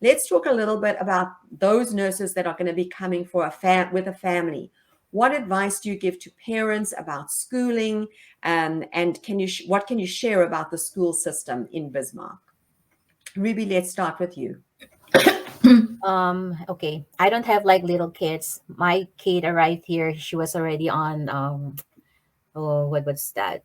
Let's talk a little bit about those nurses that are going to be coming for with a family. What advice do you give to parents about schooling? And what can you share about the school system in Bismarck? Ruby, let's start with you. Okay. I don't have like little kids. My kid arrived here. She was already on oh, what was that?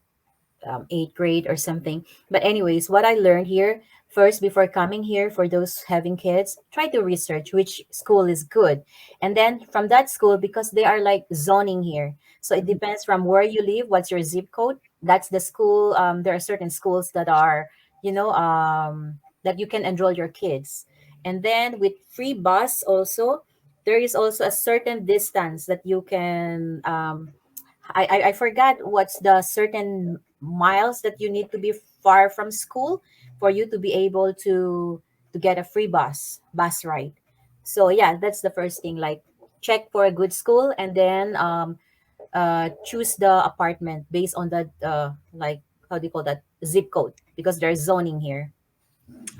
Eighth grade or something. But anyways, what I learned here first before coming here, for those having kids, try to research which school is good, and then from that school, because they are like zoning here, so it depends from where you live, what's your zip code. That's the school. There are certain schools that are, that you can enroll your kids, and then with free bus also, there is also a certain distance that you can I forgot what's the certain miles that you need to be far from school for you to be able to get a free bus ride. So yeah, that's the first thing. Like, check for a good school, and then choose the apartment based on the like, how do you call that, zip code, because there's zoning here.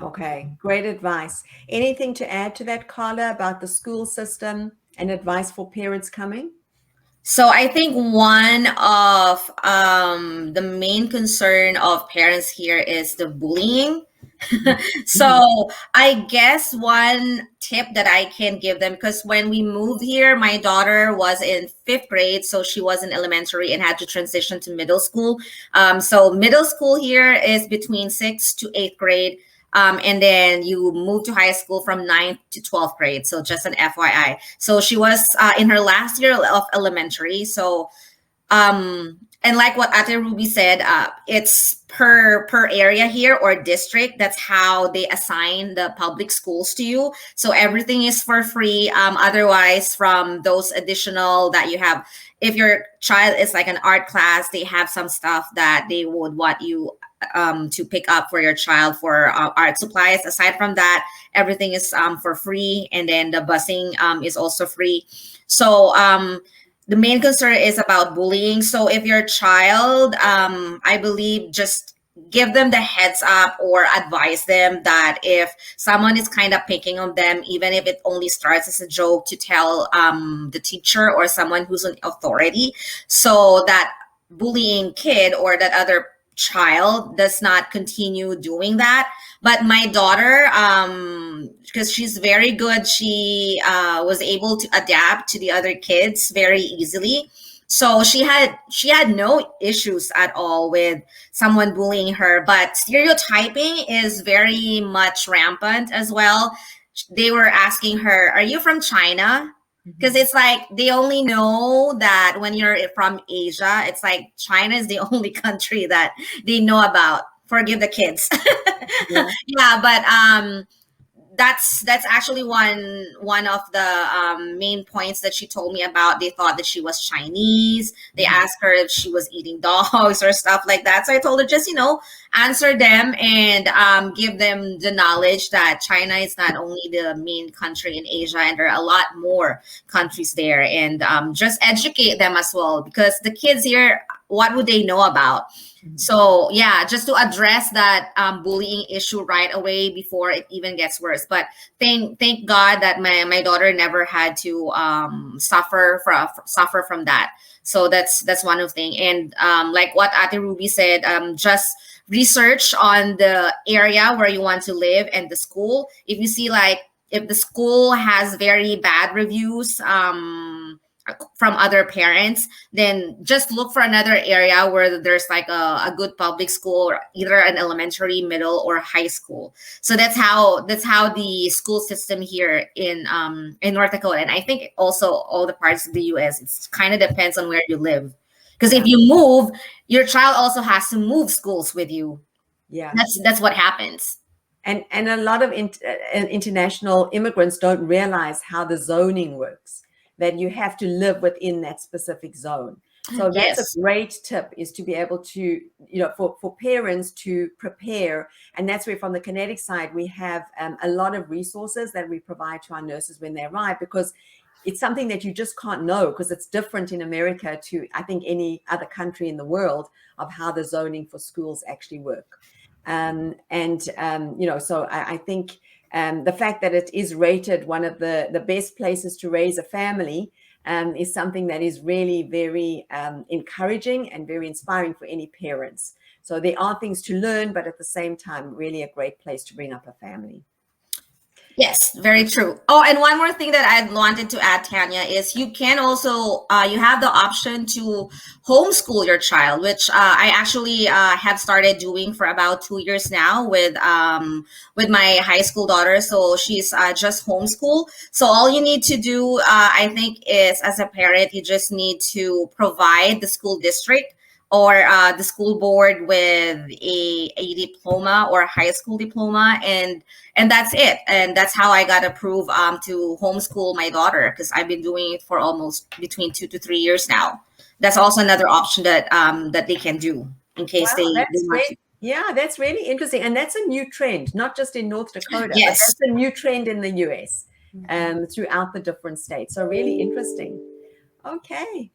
Okay, great advice. Anything to add to that, Carla, about the school system and advice for parents coming? So I think one of the main concern of parents here is the bullying. Mhm. So I guess one tip that I can give them, because when we moved here, my daughter was in fifth grade, so she was in elementary and had to transition to middle school. So middle school here is between sixth to eighth grade. And then you move to high school from ninth to 12th grade. So just an FYI. So she was in her last year of elementary. So and like what Ate Ruby said, it's per area here or district. That's how they assign the public schools to you. So everything is for free. Otherwise, from those additional that you have, if your child is like an art class, they have some stuff that they would want you to pick up for your child for art supplies. Aside from that, everything is for free, and then the busing is also free. So the main concern is about bullying. So if your child, I believe, just give them the heads up or advise them that if someone is kind of picking on them, even if it only starts as a joke, to tell the teacher or someone who's an authority, so that bullying kid or that other child does not continue doing that. But my daughter, because she's very good, she was able to adapt to the other kids very easily. So she had no issues at all with someone bullying her. But stereotyping is very much rampant as well. They were asking her, "Are you from China?" Because it's like they only know that when you're from Asia, it's like China is the only country that they know about. Forgive the kids. Yeah. Yeah, but that's actually one of the main points that she told me about. They thought that she was Chinese. They asked her if she was eating dogs or stuff like that. So I told her, just answer them and give them the knowledge that China is not only the main country in Asia, and there are a lot more countries there, and just educate them as well, because the kids here, what would they know about? So yeah, just to address that bullying issue right away before it even gets worse. But thank God that my daughter never had to suffer from that. So that's one of the thing. And like what Ate Ruby said, just research on the area where you want to live and the school. If you see, like, if the school has very bad reviews from other parents, then just look for another area where there's like a good public school, or either an elementary, middle, or high school. So that's how the school system here in North Dakota, and I think also all the parts of the US, it's kind of depends on where you live. Because if Yeah. you move, your child also has to move schools with you. Yeah. That's what happens. And a lot of international immigrants don't realize how the zoning works, that you have to live within that specific zone. So that's a Yes. great tip, is to be able to, for parents to prepare. And that's where, from the kinetic side, we have a lot of resources that we provide to our nurses when they arrive, because it's something that you just can't know, because it's different in America to, I think, any other country in the world, of how the zoning for schools actually work. So I think the fact that it is rated one of the best places to raise a family is something that is really very encouraging and very inspiring for any parents. So there are things to learn, but at the same time, really a great place to bring up a family. Yes, very true. Oh, and one more thing that I wanted to add, Tanya, is you can also you have the option to homeschool your child, which I actually have started doing for about 2 years now with my high school daughter. So she's just homeschool. So all you need to do, I think, is as a parent, you just need to provide the school district or the school board with a diploma or a high school diploma, and that's it. And that's how I got approved to homeschool my daughter, because I've been doing it for almost between 2 to 3 years now. That's also another option that that they can do in case Wow, they that's want great. Yeah, that's really interesting. And that's a new trend, not just in North Dakota, but Yes. that's a new trend in the US throughout the different states. So really interesting. Okay.